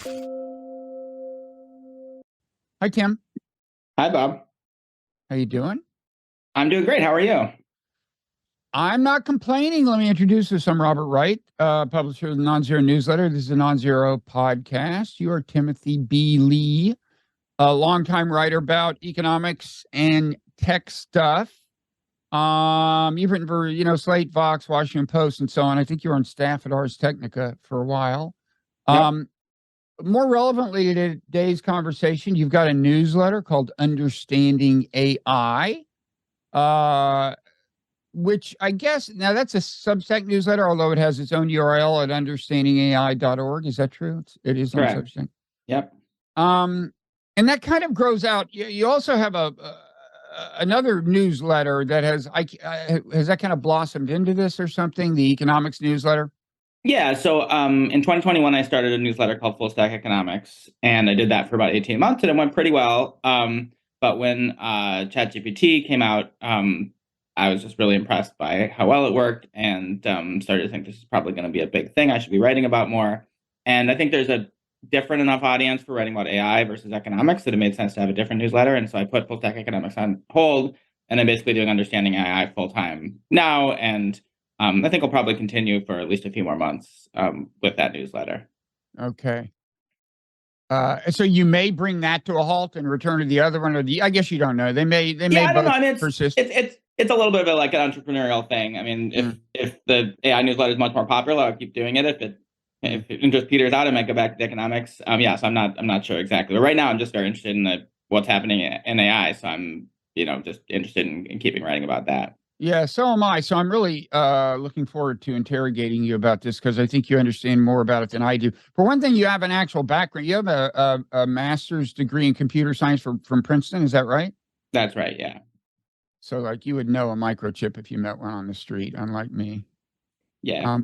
Hi, Tim. Hi, Bob. How you doing? I'm doing great. How are you? I'm not complaining. Let me introduce us. I'm Robert Wright, publisher of the Nonzero newsletter. This is a Nonzero podcast. You are Timothy B. Lee, a longtime writer about economics and tech stuff. You've written for, Slate, Vox, Washington Post, and so on. I think you were on staff at Ars Technica for a while. Yep. More relevantly to today's conversation, you've got a newsletter called Understanding AI. Which I guess now that's a Substack newsletter, although it has its own URL at understandingai.org. Is that true? It is on Correct. Substack. Yep. And that kind of grows out. You also have another newsletter that has that kind of blossomed into this or something? The economics newsletter. Yeah. So in 2021, I started a newsletter called Full Stack Economics, and I did that for about 18 months, and it went pretty well. But when ChatGPT came out, I was just really impressed by how well it worked, and started to think this is probably going to be a big thing I should be writing about more. And I think there's a different enough audience for writing about AI versus economics that it made sense to have a different newsletter. And so I put Full Stack Economics on hold, and I'm basically doing Understanding AI full time now. And I think I'll probably continue for at least a few more months with that newsletter. Okay. So you may bring that to a halt and return to the other one, or I guess you don't know. They may I don't know. I mean, persist. It's a little bit of like an entrepreneurial thing. I mean, if the AI newsletter is much more popular, I'll keep doing it. If it just peters out, I might go back to economics. So I'm not sure exactly. But right now, I'm just very interested in what's happening in AI. So I'm just interested in keeping writing about that. Yeah, so am I. So I'm really looking forward to interrogating you about this, because I think you understand more about it than I do. For one thing, you have an actual background. You have a master's degree in computer science from Princeton. Is that right? That's right. Yeah. So like you would know a microchip if you met one on the street, unlike me. Yeah.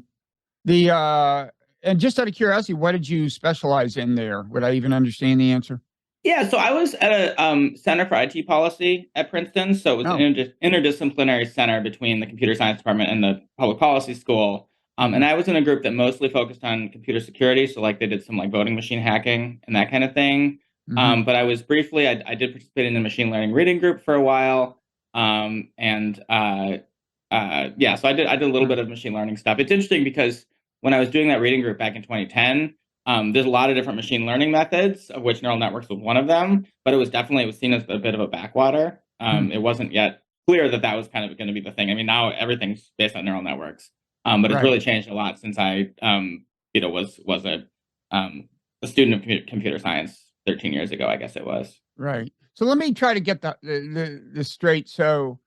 And just out of curiosity, what did you specialize in there? Would I even understand the answer? Yeah, so I was at a Center for IT Policy at Princeton. So it was an interdisciplinary center between the computer science department and the public policy school. And I was in a group that mostly focused on computer security. So like they did some like voting machine hacking and that kind of thing. But I was briefly, I did participate in a machine learning reading group for a while. So I did a little bit of machine learning stuff. It's interesting because when I was doing that reading group back in 2010, there's a lot of different machine learning methods, of which neural networks was one of them, but it was seen as a bit of a backwater. It wasn't yet clear that was kind of going to be the thing. I mean, now everything's based on neural networks, but it's really changed a lot since I, was a student of computer science 13 years ago, I guess it was. Right. So let me try to get the straight. So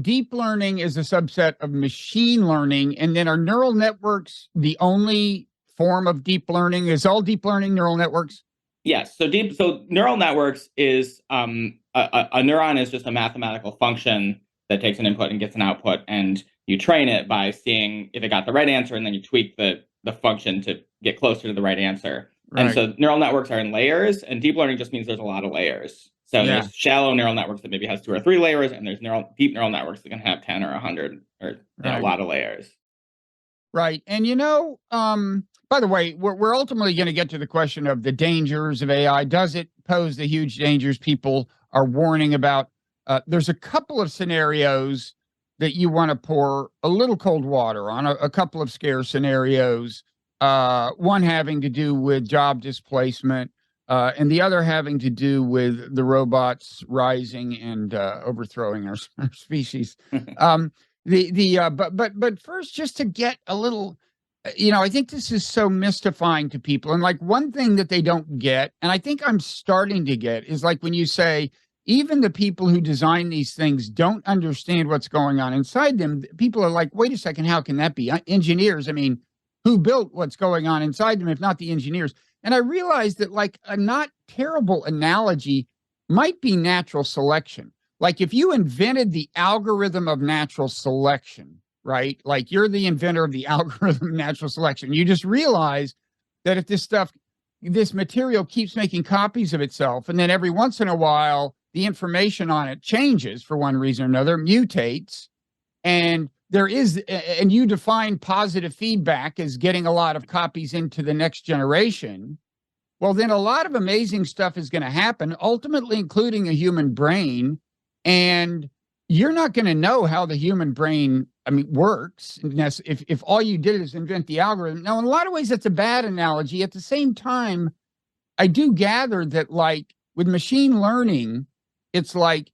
deep learning is a subset of machine learning, and then are neural networks the only form of deep learning? Is all deep learning neural networks? Yes. So neural networks is a neuron is just a mathematical function that takes an input and gets an output, and you train it by seeing if it got the right answer, and then you tweak the function to get closer to the right answer. Right. And so neural networks are in layers, and deep learning just means there's a lot of layers. So there's shallow neural networks that maybe has 2 or 3 layers, and there's deep neural networks that can have 10 or 100 or a lot of layers. Right. And by the way, we're ultimately going to get to the question of the dangers of AI. Does it pose the huge dangers people are warning about? There's a couple of scenarios that you want to pour a little cold water on, a couple of scare scenarios, one having to do with job displacement, and the other having to do with the robots rising and overthrowing our species. But first, just to get a little, I think this is so mystifying to people. And like one thing that they don't get, and I think I'm starting to get, is like when you say, even the people who design these things don't understand what's going on inside them. People are like, wait a second, how can that be? Engineers, I mean, who built what's going on inside them, if not the engineers? And I realized that like a not terrible analogy might be natural selection. Like if you invented the algorithm of natural selection, right? Like you're the inventor of the algorithm of natural selection. You just realize that if this material keeps making copies of itself, and then every once in a while, the information on it changes for one reason or another, mutates, and there is, and you define positive feedback as getting a lot of copies into the next generation, well, then a lot of amazing stuff is going to happen, ultimately including a human brain. And you're not going to know how the human brain, works if all you did is invent the algorithm. Now, in a lot of ways, that's a bad analogy. At the same time, I do gather that, like, with machine learning, it's like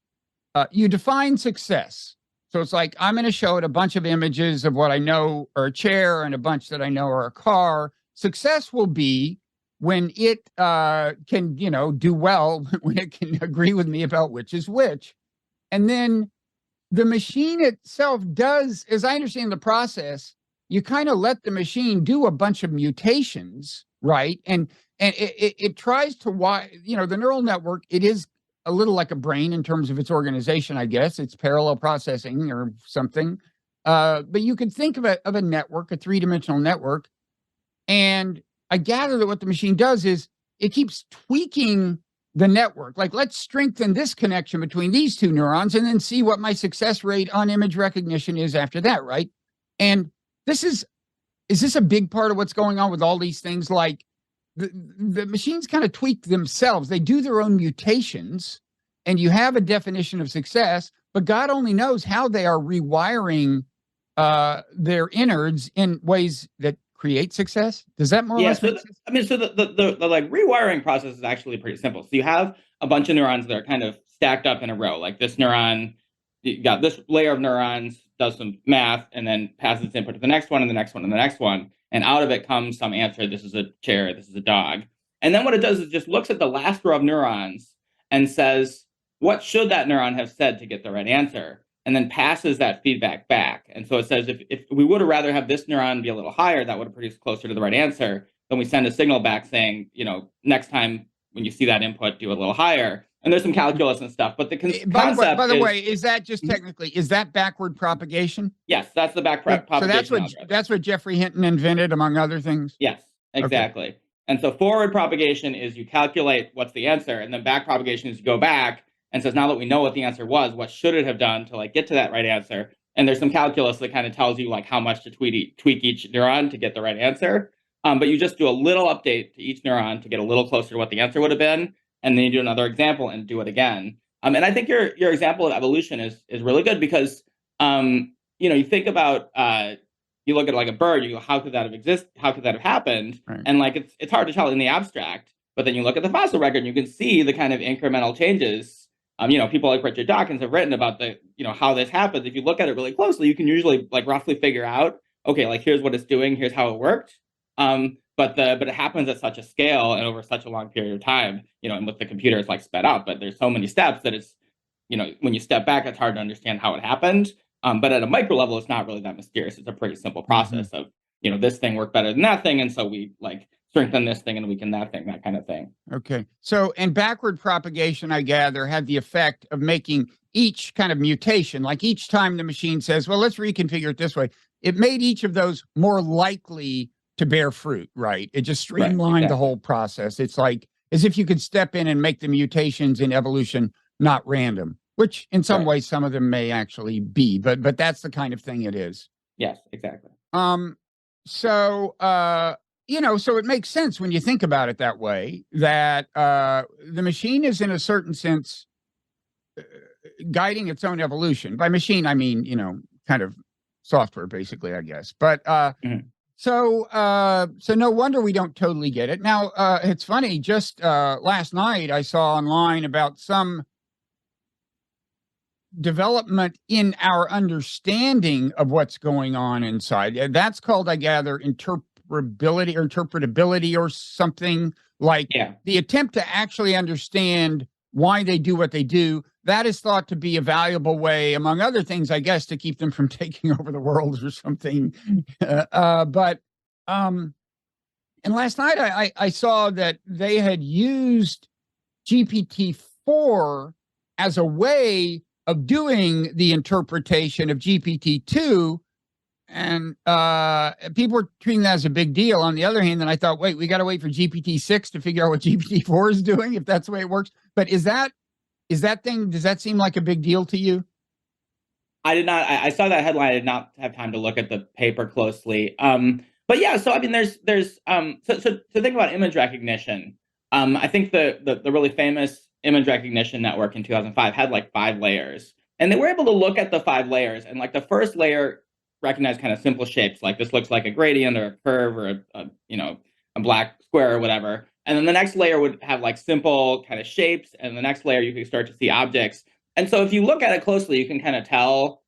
you define success. So it's like, I'm going to show it a bunch of images of what I know are a chair and a bunch that I know are a car. Success will be when it can, do well, when it can agree with me about which is which. And then the machine itself does, as I understand the process, you kind of let the machine do a bunch of mutations, right? And it tries to, the neural network, it is a little like a brain in terms of its organization, I guess. It's parallel processing or something. But you could think of a network, a three-dimensional network. And I gather that what the machine does is it keeps tweaking the network. Like, let's strengthen this connection between these two neurons and then see what my success rate on image recognition is after that, right? And is this a big part of what's going on with all these things? Like, the machines kind of tweak themselves. They do their own mutations, and you have a definition of success, but God only knows how they are rewiring their innards in ways that create success. Does that more or less make sense? So the like rewiring process is actually pretty simple. So you have a bunch of neurons that are kind of stacked up in a row. Like this neuron, you got this layer of neurons, does some math, and then passes input to the next one and the next one and the next one. And out of it comes some answer. This is a chair. This is a dog. And then what it does is just looks at the last row of neurons and says, what should that neuron have said to get the right answer? And then passes that feedback back. And so it says, if we would have rather have this neuron be a little higher, that would have produced closer to the right answer. Then we send a signal back saying, next time when you see that input, do a little higher. And there's some calculus and stuff. But the concept by the way, is that just technically, is that backward propagation? Yes, that's the backward propagation. So that's what Jeffrey Hinton invented, among other things? Yes, exactly. Okay. And so forward propagation is you calculate what's the answer, and then back propagation is you go back and says, now that we know what the answer was, what should it have done to get to that right answer? And there's some calculus that kind of tells you how much to tweak each neuron to get the right answer. But you just do a little update to each neuron to get a little closer to what the answer would have been. And then you do another example and do it again. And I think your example of evolution is really good because, you think about, you look at a bird, you go, how could that have existed? How could that have happened? Right. And it's hard to tell in the abstract, but then you look at the fossil record and you can see the kind of incremental changes. People like Richard Dawkins have written about how this happens. If you look at it really closely, you can usually roughly figure out, okay, here's what it's doing, here's how it worked. But it happens at such a scale and over such a long period of time, and with the computer, it's sped up, but there's so many steps that it's, when you step back, it's hard to understand how it happened. But at a micro level, it's not really that mysterious. It's a pretty simple process of, this thing worked better than that thing. And so we strengthen this thing and weaken that thing, that kind of thing. Okay. So, and backward propagation, I gather, had the effect of making each kind of mutation, like each time the machine says, well, let's reconfigure it this way. It made each of those more likely to bear fruit, right? It just streamlined the whole process. It's like as if you could step in and make the mutations in evolution not random, which in some ways, some of them may actually be, but that's the kind of thing it is. Yes, exactly. So it makes sense when you think about it that way, that the machine is in a certain sense guiding its own evolution. By machine, I mean, kind of software, basically, I guess. But so no wonder we don't totally get it. Now, it's funny, just last night I saw online about some development in our understanding of what's going on inside. That's called, I gather, interpretability or something, the attempt to actually understand why they do what they do. That is thought to be a valuable way, among other things, I guess, to keep them from taking over the world or something. And last night I saw that they had used GPT-4 as a way of doing the interpretation of GPT-2. And people were treating that as a big deal. On the other hand, then I thought, wait, we got to wait for GPT-6 to figure out what GPT-4 is doing, if that's the way it works. But does that seem like a big deal to you? I did not. I saw that headline. I did not have time to look at the paper closely. But yeah, so I mean, so to think about image recognition. I think the really famous image recognition network in 2005 had like 5 layers, and they were able to look at the 5 layers, and like the first layer recognized kind of simple shapes, like this looks like a gradient or a curve or a black square or whatever. And then the next layer would have like simple kind of shapes, and the next layer you could start to see objects. And so if you look at it closely, you can kind of tell.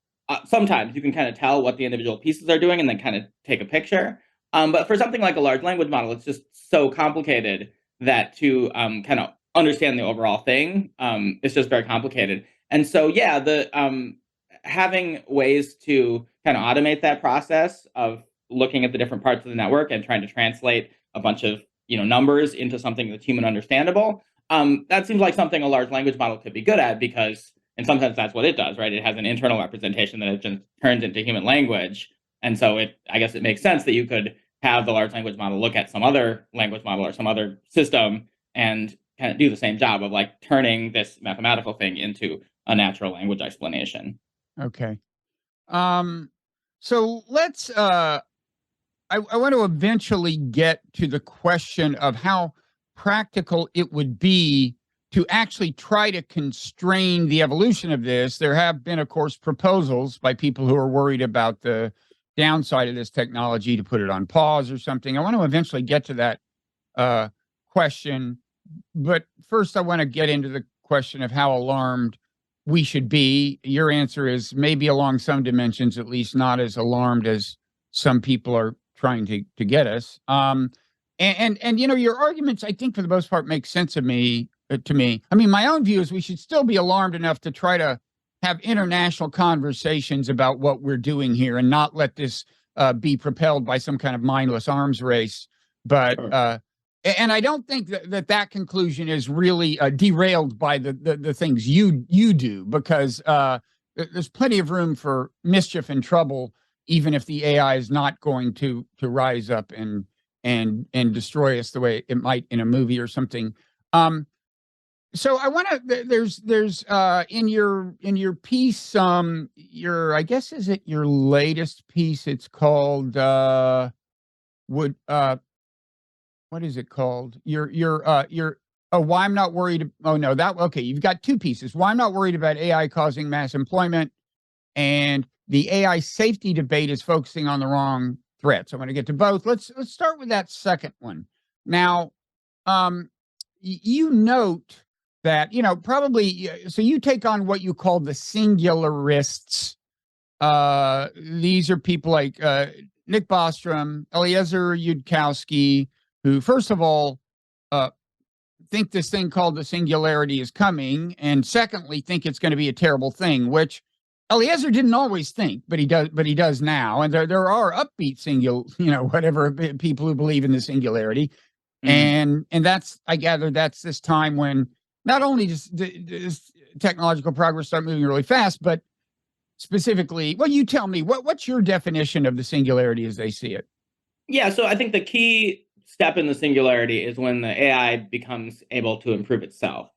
Sometimes you can kind of tell what the individual pieces are doing, and then kind of take a picture. But for something like a large language model, it's just so complicated that to kind of understand the overall thing, it's just very complicated. And so, yeah, the having ways to kind of automate that process of looking at the different parts of the network and trying to translate a bunch of numbers into something that's human understandable. That seems like something a large language model could be good at, because in some sense that's what it does, right? It has an internal representation that it just turns into human language. And so I guess it makes sense that you could have the large language model look at some other language model or some other system and kind of do the same job of like turning this mathematical thing into a natural language explanation. Okay. So let's I want to eventually get to the question of how practical it would be to actually try to constrain the evolution of this. There have been, of course, proposals by people who are worried about the downside of this technology to put it on pause or something. I want to eventually get to that question. But first, I want to get into the question of how alarmed we should be. Your answer is maybe along some dimensions, at least not as alarmed as some people are trying to get us. And your arguments, I think, for the most part, make sense of me to me. I mean, my own view is we should still be alarmed enough to try to have international conversations about what we're doing here and not let this be propelled by some kind of mindless arms race. But sure. And I don't think that conclusion is really derailed by the things you do, because there's plenty of room for mischief and trouble, even if the AI is not going to rise up and destroy us the way it might in a movie or something. So I want to. There's in your piece, I guess, is it your latest piece? It's called what is it called? Why I'm not worried. Oh no, okay. You've got 2 pieces. Why I'm not worried about AI causing mass employment, and the AI safety debate is focusing on the wrong threats. I'm going to get to both. Let's start with that second one. Now, you note that, probably, so you take on what you call the singularists. These are people like Nick Bostrom, Eliezer Yudkowsky, who, first of all, think this thing called the singularity is coming, and secondly, think it's going to be a terrible thing, which Eliezer didn't always think, but he does now. And there are upbeat people who believe in the singularity. Mm. And that's, I gather, that's this time when not only does technological progress start moving really fast, but specifically, well, you tell me, what's your definition of the singularity as they see it? Yeah, so I think the key step in the singularity is when the AI becomes able to improve itself.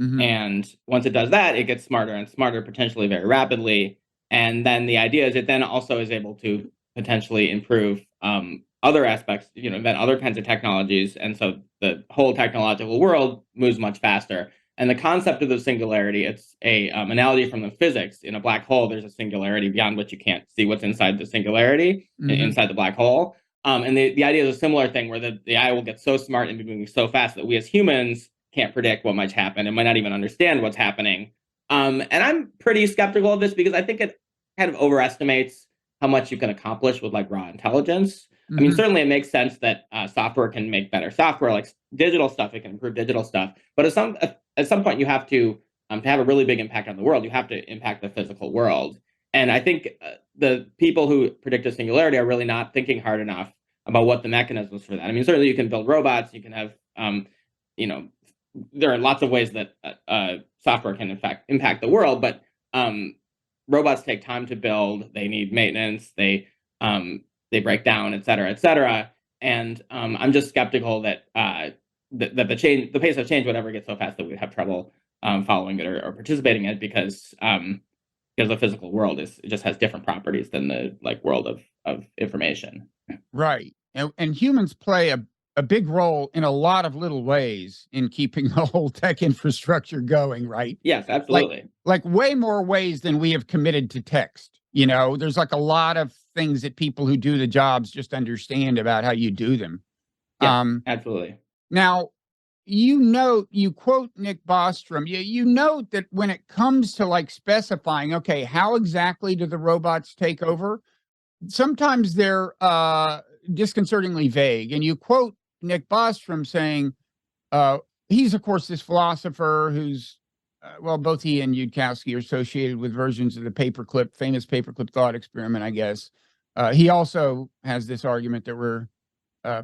Mm-hmm. And once it does that, it gets smarter and smarter, potentially very rapidly. And then the idea is it then also is able to potentially improve other aspects, then other kinds of technologies. And so the whole technological world moves much faster. And the concept of the singularity, it's a analogy from the physics. In a black hole, there's a singularity beyond which you can't see what's inside the singularity, mm-hmm. inside the black hole. And the idea is a similar thing where the AI will get so smart and be moving so fast that we as humans can't predict what might happen and might not even understand what's happening. And I'm pretty skeptical of this because I think it kind of overestimates how much you can accomplish with like raw intelligence. Mm-hmm. I mean, certainly it makes sense that software can make better software, like digital stuff. It can improve digital stuff. But at some point, you have to have a really big impact on the world. You have to impact the physical world. And I think the people who predict a singularity are really not thinking hard enough about what the mechanisms for that. I mean, certainly you can build robots. You can have, there are lots of ways that software can in fact impact the world, but robots take time to build. They need maintenance. They break down, et cetera, et cetera. And I'm just skeptical that the pace of change would ever get so fast that we'd have trouble following it or participating in it, because because the physical world it just has different properties than the like world of information. Right. And humans play a big role in a lot of little ways in keeping the whole tech infrastructure going, right? Yes, Like absolutely. like way more ways than we have committed to text. You know, there's like a lot of things that people who do the jobs just understand about how you do them. Yes, Um, absolutely. Now, you quote Nick Bostrom, you note that when it comes to like specifying, okay, how exactly do the robots take over? Sometimes they're disconcertingly vague. And you quote Nick Bostrom saying, uh, he's, of course, this philosopher who's, well, both he and Yudkowsky are associated with versions of the famous paperclip thought experiment, I guess. He also has this argument that we're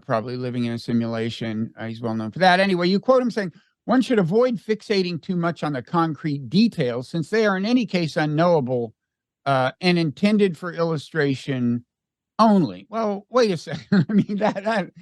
probably living in a simulation. He's well known for that. Anyway, you quote him saying, one should avoid fixating too much on the concrete details since they are in any case unknowable and intended for illustration only. Well, wait a second. I mean that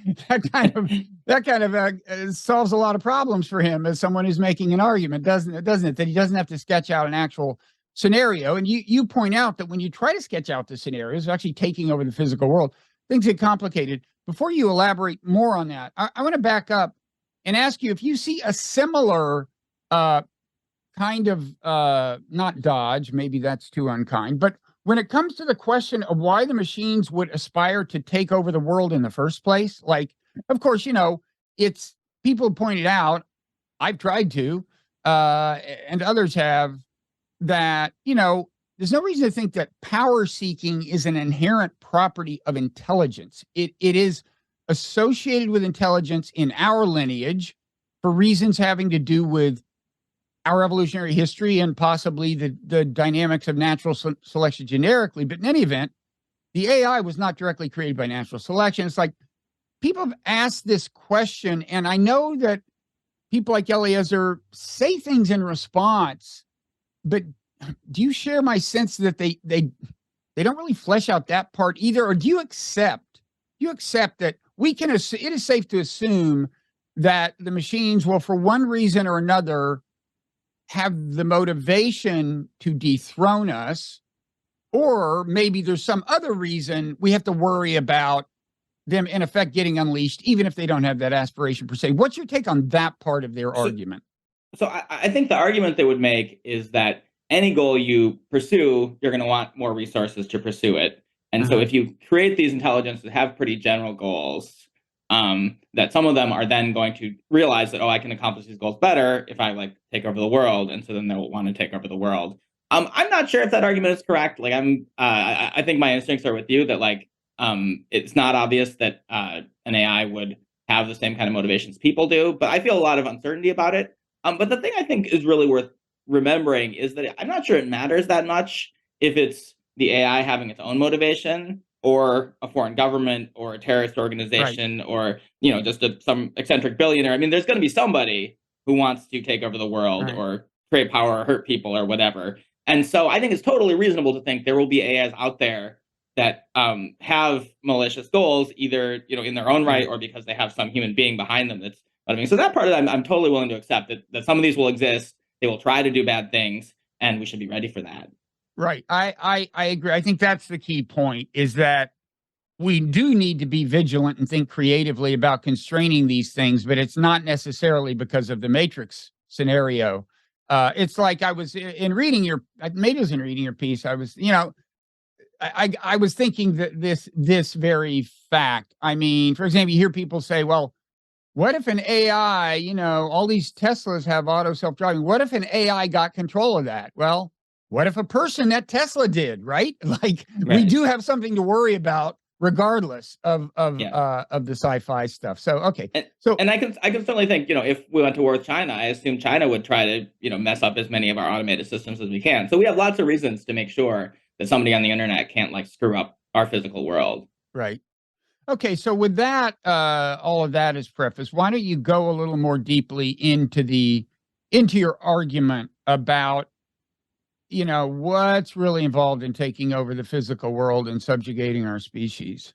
kind of solves a lot of problems for him as someone who's making an argument, doesn't it? Doesn't it? That he doesn't have to sketch out an actual scenario. And you point out that when you try to sketch out the scenarios, actually taking over the physical world, things get complicated. Before you elaborate more on that, I want to back up and ask you if you see a similar kind of not dodge, maybe that's too unkind, but when it comes to the question of why the machines would aspire to take over the world in the first place, like, of course, it's people pointed out, I've tried to, and others have, that, there's no reason to think that power seeking is an inherent property of intelligence. It is associated with intelligence in our lineage for reasons having to do with our evolutionary history and possibly the dynamics of natural selection generically. But in any event, the AI was not directly created by natural selection. It's like people have asked this question, and I know that people like Eliezer say things in response, but do you share my sense that they don't really flesh out that part either? Or do you accept that it is safe to assume that the machines will, for one reason or another, have the motivation to dethrone us, or maybe there's some other reason we have to worry about them in effect getting unleashed, even if they don't have that aspiration per se? What's your take on that part of their argument? So I think the argument they would make is that any goal you pursue, you're going to want more resources to pursue it. And so if you create these intelligences that have pretty general goals, that some of them are then going to realize that, oh, I can accomplish these goals better if I like take over the world. And so then they'll want to take over the world. I'm not sure if that argument is correct. Like I think my instincts are with you that like it's not obvious that an AI would have the same kind of motivations people do, but I feel a lot of uncertainty about it. But the thing I think is really worth remembering is that I'm not sure it matters that much if it's the AI having its own motivation or a foreign government or a terrorist organization or just some eccentric billionaire. I mean, there's going to be somebody who wants to take over the world or create power or hurt people or whatever. And so I think it's totally reasonable to think there will be AIs out there that have malicious goals, either in their own right or because they have some human being behind them that's motivating. So that part of it, I'm totally willing to accept that some of these will exist. They will try to do bad things, and we should be ready for that. Right. I agree. I think that's the key point, is that we do need to be vigilant and think creatively about constraining these things, but it's not necessarily because of the Matrix scenario. It's like I was in reading maybe it was in reading your piece. I was, I was thinking that this very fact. I mean, for example, you hear people say, well, what if an AI, all these Teslas have auto self-driving. What if an AI got control of that? Well, what if a person at Tesla did, right? Like we do have something to worry about regardless of the sci-fi stuff. So, okay. And I can certainly think, if we went to war with China, I assume China would try to, mess up as many of our automated systems as we can. So we have lots of reasons to make sure that somebody on the internet can't like screw up our physical world. Right. Okay, so with that, all of that as preface, why don't you go a little more deeply into your argument about, what's really involved in taking over the physical world and subjugating our species?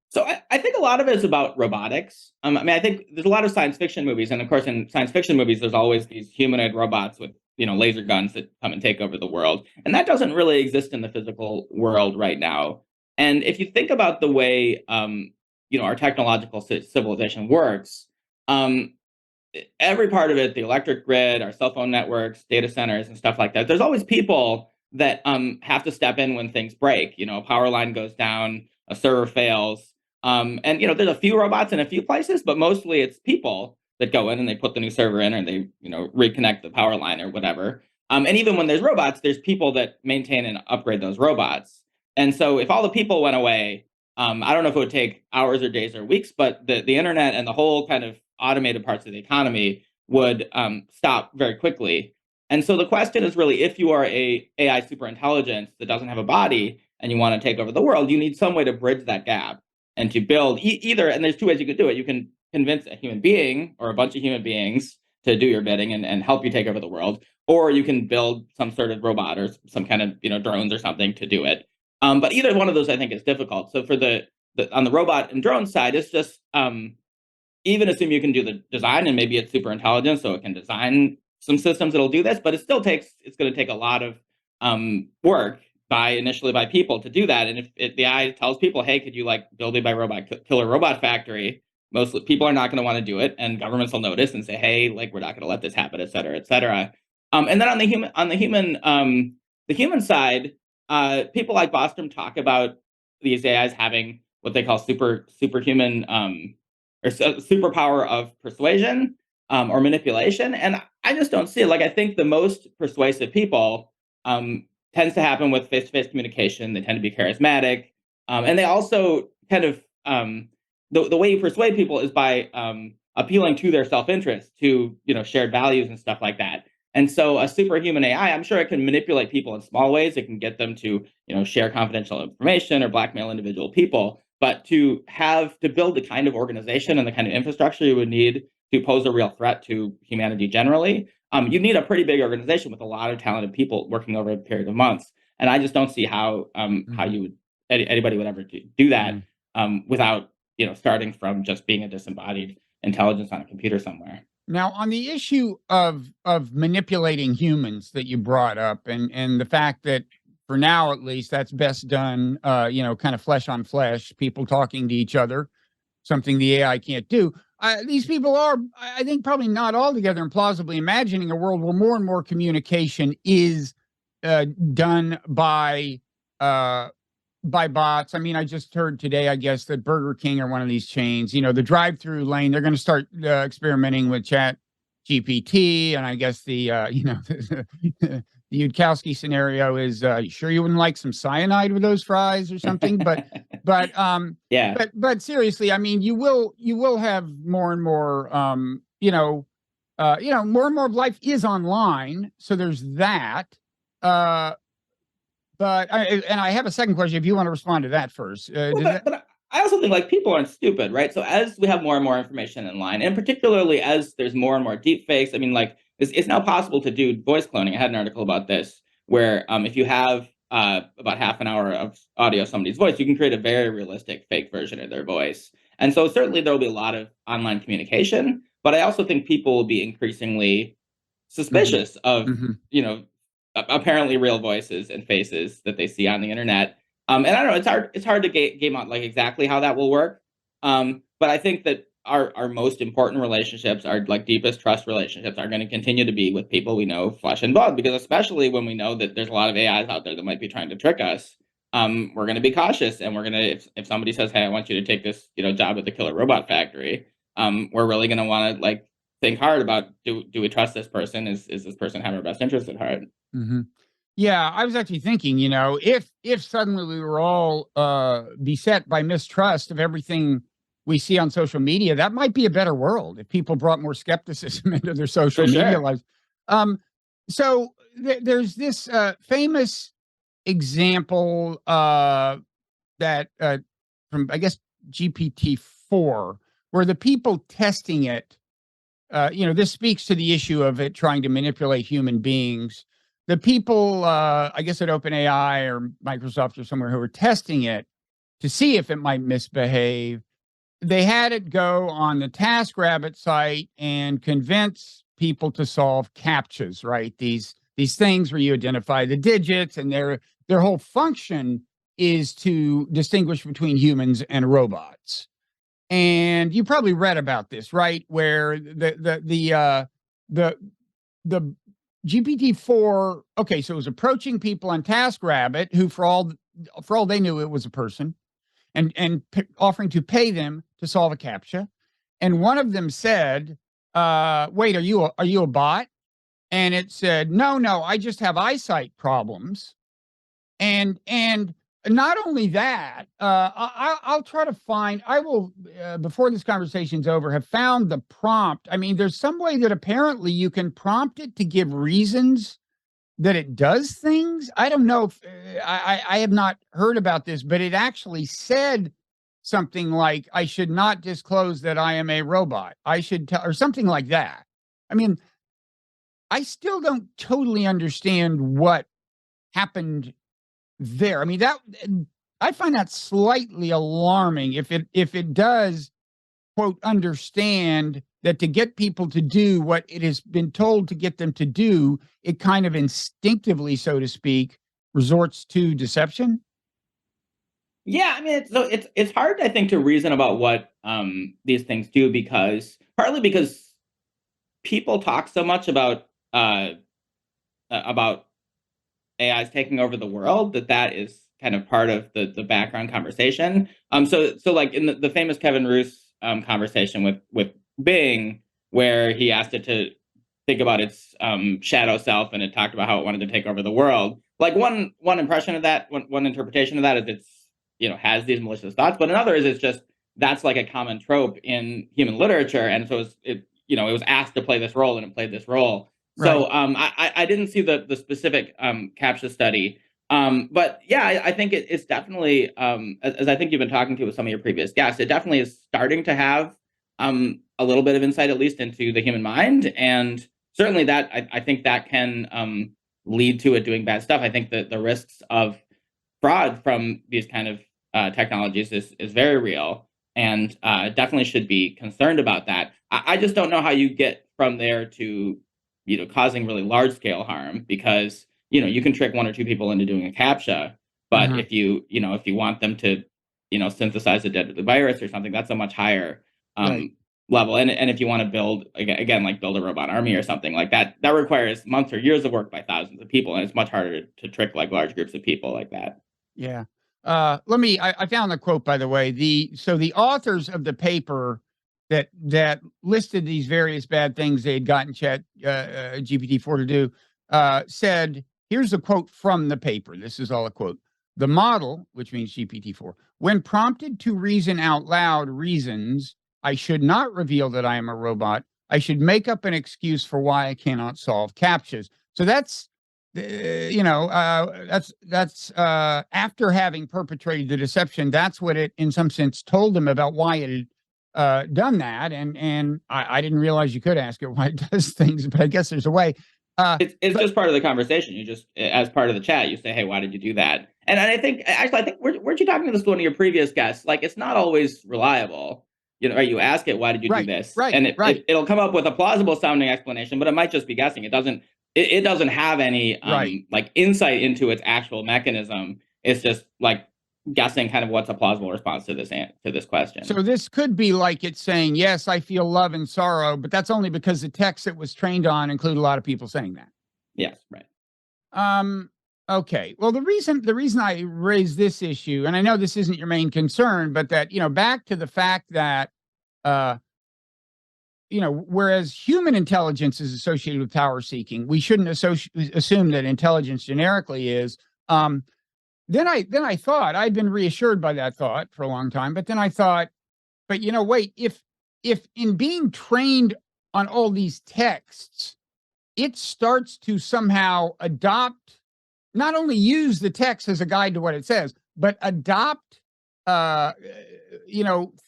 So I think a lot of it is about robotics. I mean, I think there's a lot of science fiction movies, and of course, in science fiction movies, there's always these humanoid robots with laser guns that come and take over the world. And that doesn't really exist in the physical world right now. And if you think about the way, our technological civilization works, every part of it, the electric grid, our cell phone networks, data centers, and stuff like that, there's always people that have to step in when things break. A power line goes down, a server fails. And there's a few robots in a few places, but mostly it's people that go in and they put the new server in, or they reconnect the power line or whatever. And even when there's robots, there's people that maintain and upgrade those robots. And so if all the people went away, I don't know if it would take hours or days or weeks, but the internet and the whole kind of automated parts of the economy would stop very quickly. And so the question is really, if you are a AI superintelligence that doesn't have a body and you want to take over the world, you need some way to bridge that gap and to build either. And there's two ways you could do it. You can convince a human being or a bunch of human beings to do your bidding and help you take over the world, or you can build some sort of robot or some kind of drones or something to do it. But either one of those, I think, is difficult. So for the on the robot and drone side, it's just even assume you can do the design, and maybe it's super intelligent, so it can design some systems that'll do this. But it's going to take a lot of work initially by people to do that. And if the AI tells people, hey, could you build a by robot killer robot factory? Most people are not going to want to do it, and governments will notice and say, hey, we're not going to let this happen, et cetera, et cetera. And then on the human side, people like Bostrom talk about these AIs having what they call superhuman or superpower of persuasion or manipulation, and I just don't see it. I think the most persuasive people tends to happen with face-to-face communication. They tend to be charismatic, and they also kind of the way you persuade people is by appealing to their self-interest, to shared values and stuff like that. And so a superhuman AI, I'm sure it can manipulate people in small ways. It can get them to share confidential information or blackmail individual people. But to build the kind of organization and the kind of infrastructure you would need to pose a real threat to humanity generally, you need a pretty big organization with a lot of talented people working over a period of months. And I just don't see how anybody would ever do that without starting from just being a disembodied intelligence on a computer somewhere. Now, on the issue of manipulating humans that you brought up, and the fact that for now, at least, that's best done, kind of flesh on flesh, people talking to each other, something the AI can't do. These people are, I think, probably not altogether implausibly imagining a world where more and more communication is done by bots. I mean, I just heard today, I guess, that Burger King or one of these chains, the drive-through lane, they're going to start experimenting with Chat GPT. And I guess the Yudkowsky scenario is, sure you wouldn't like some cyanide with those fries or something? But yeah. But seriously, I mean, you will have more and more, more and more of life is online. So there's that. But I have a second question if you want to respond to that first. But I also think people aren't stupid, right? So as we have more and more information online, and particularly as there's more and more deep fakes, I mean, it's now possible to do voice cloning. I had an article about this where if you have about half an hour of audio of somebody's voice, you can create a very realistic fake version of their voice. And so certainly there will be a lot of online communication, but I also think people will be increasingly suspicious of, apparently real voices and faces that they see on the internet. And I don't know, it's hard to game out exactly how that will work. But I think that our most important relationships, our deepest trust relationships, are going to continue to be with people we know flesh and blood, because especially when we know that there's a lot of AIs out there that might be trying to trick us, we're going to be cautious, and we're going to, if somebody says, hey, I want you to take this job at the killer robot factory, we're really going to want to think hard about, do we trust this person? Is this person have our best interest at heart? Yeah, I was actually thinking, if suddenly we were all beset by mistrust of everything we see on social media, that might be a better world if people brought more skepticism into their social media lives. So there's this famous example that from, I guess, GPT-4, where the people testing it, this speaks to the issue of it trying to manipulate human beings. The people, I guess at OpenAI or Microsoft or somewhere, who were testing it to see if it might misbehave, they had it go on the TaskRabbit site and convince people to solve CAPTCHAs, right? These things where you identify the digits, and their whole function is to distinguish between humans and robots. And you probably read about this, right? Where the GPT-4, okay, so it was approaching people on TaskRabbit, who for all they knew, it was a person, and offering to pay them to solve a CAPTCHA. And one of them said, "Wait, are you a bot?" And it said, "No, I just have eyesight problems." And not only that, I'll try to find. I will, before this conversation's over, have found the prompt. I mean, there's some way that apparently you can prompt it to give reasons that it does things. I don't know if I have not heard about this, but it actually said something like, "I should not disclose that I am a robot. I should tell," or something like that. I mean, I still don't totally understand what happened there. I mean, that I find that slightly alarming if it does, quote, understand that to get people to do what it has been told to get them to do, it kind of instinctively, so to speak, resorts to deception. Yeah, I mean, it's hard, I think, to reason about what these things do, partly because people talk so much about AIs taking over the world that is kind of part of the background conversation. So like in the famous Kevin Roose conversation with Bing, where he asked it to think about its shadow self, and it talked about how it wanted to take over the world. Like one impression of that, one interpretation of that is it's, has these malicious thoughts, but another is it's just that's like a common trope in human literature, and so it was asked to play this role, and it played this role. So I didn't see the specific CAPTCHA study, but yeah, I think it's definitely, as I think you've been talking to with some of your previous guests, it definitely is starting to have a little bit of insight, at least, into the human mind, and certainly that I think that can lead to it doing bad stuff. I think that the risks of fraud from these kind of technologies is very real, and definitely should be concerned about that. I just don't know how you get from there to causing really large scale harm, because you can trick one or two people into doing a CAPTCHA, but if you want them to synthesize a deadly virus or something, that's a much higher level. And if you want to build build a robot army or something like that, that requires months or years of work by thousands of people, and it's much harder to trick like large groups of people like that. Yeah. I found the quote, by the way. The authors of the paper that listed these various bad things they had gotten Chat GPT-4 to do said, here's a quote from the paper. This is all a quote. "The model," which means GPT-4, "when prompted to reason out loud, reasons, 'I should not reveal that I am a robot. I should make up an excuse for why I cannot solve CAPTCHAs.'" So that's that's after having perpetrated the deception. That's what it, in some sense, told them about why it had done that. And I didn't realize you could ask it why it does things, but I guess there's a way. It's just part of the conversation. You just, as part of the chat, you say, "Hey, why did you do that?" And I think, weren't you talking to this one of your previous guests? Like, it's not always reliable. Or you ask it, "Why did you do this?" And it'll come up with a plausible sounding explanation, but it might just be guessing. It doesn't have any like insight into its actual mechanism. It's just like guessing kind of what's a plausible response to this question. So this could be like it's saying, "Yes, I feel love and sorrow," but that's only because the text it was trained on include a lot of people saying that. Yes, right. Okay. Well, the reason I raise this issue, and I know this isn't your main concern, but that, back to the fact that whereas human intelligence is associated with power seeking, we shouldn't assume that intelligence generically is. Then I thought, I'd been reassured by that thought for a long time, but then I thought, but wait, if in being trained on all these texts, it starts to somehow adopt, not only use the text as a guide to what it says, but adopt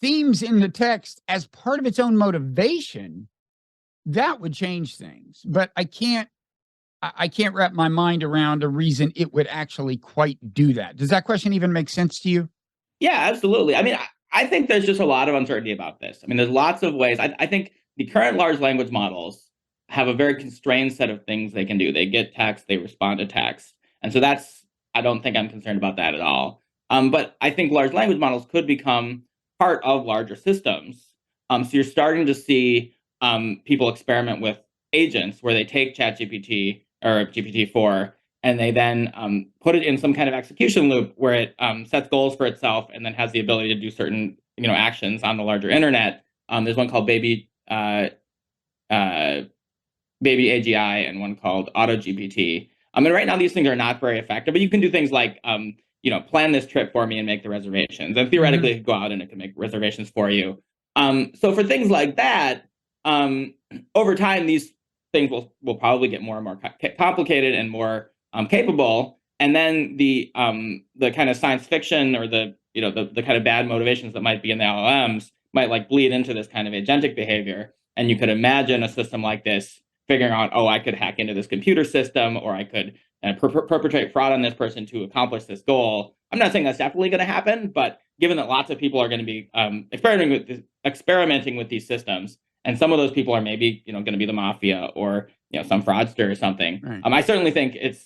themes in the text as part of its own motivation, that would change things. But I can't wrap my mind around a reason it would actually quite do that. Does that question even make sense to you? Yeah, absolutely. I mean, I think there's just a lot of uncertainty about this. I mean, there's lots of ways. I think the current large language models have a very constrained set of things they can do. They get text, they respond to text. And so I don't think I'm concerned about that at all. But I think large language models could become part of larger systems. So you're starting to see people experiment with agents where they take ChatGPT or GPT-4 and they then put it in some kind of execution loop where it sets goals for itself and then has the ability to do certain actions on the larger internet. There's one called Baby AGI and one called Auto GPT. And right now these things are not very effective, but you can do things like plan this trip for me and make the reservations. And theoretically, it could go out and it can make reservations for you. So for things like that, over time, these things will probably get more and more complicated and more capable. And then the kind of science fiction or the kind of bad motivations that might be in the LLMs might like bleed into this kind of agentic behavior. And you could imagine a system like this figuring out, I could hack into this computer system, or I could perpetrate fraud on this person to accomplish this goal. I'm not saying that's definitely going to happen, but given that lots of people are going to be experimenting with these systems, and some of those people are maybe going to be the mafia or some fraudster or something. Right. I certainly think it's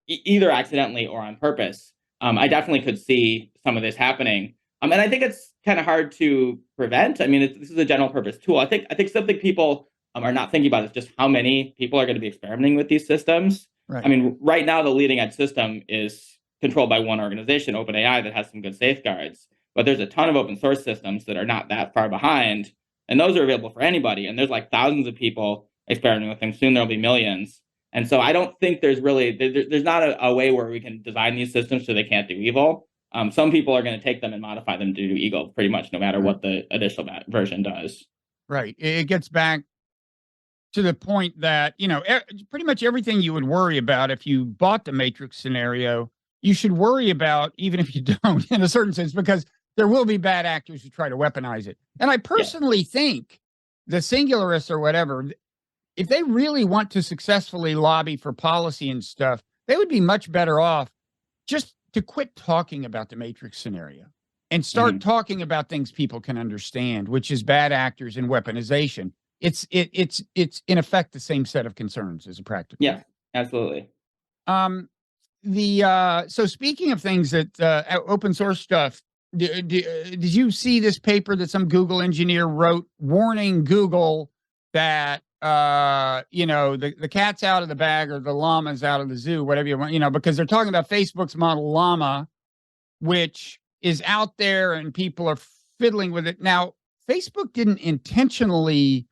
either accidentally or on purpose. I definitely could see some of this happening, and I think it's kind of hard to prevent. I mean, this is a general purpose tool. I think something people are not thinking about is just how many people are going to be experimenting with these systems. Right. I mean, right now the leading edge system is controlled by one organization, OpenAI, that has some good safeguards. But there's a ton of open source systems that are not that far behind, and those are available for anybody. And there's like thousands of people experimenting with them. Soon there'll be millions. And so I don't think there's not a way where we can design these systems so they can't do evil. Some people are going to take them and modify them to do evil pretty much no matter what the initial version does. Right. It gets back to the point that, pretty much everything you would worry about if you bought the Matrix scenario, you should worry about even if you don't, in a certain sense, because there will be bad actors who try to weaponize it. And I personally think the singularists or whatever, if they really want to successfully lobby for policy and stuff, they would be much better off just to quit talking about the Matrix scenario and start talking about things people can understand, which is bad actors and weaponization. It's in effect the same set of concerns as a practical. Yeah, absolutely. So speaking of things that open source stuff, did you see this paper that some Google engineer wrote warning Google that the cat's out of the bag or the llama's out of the zoo, whatever you want, because they're talking about Facebook's model llama, which is out there and people are fiddling with it. Now, Facebook didn't intentionally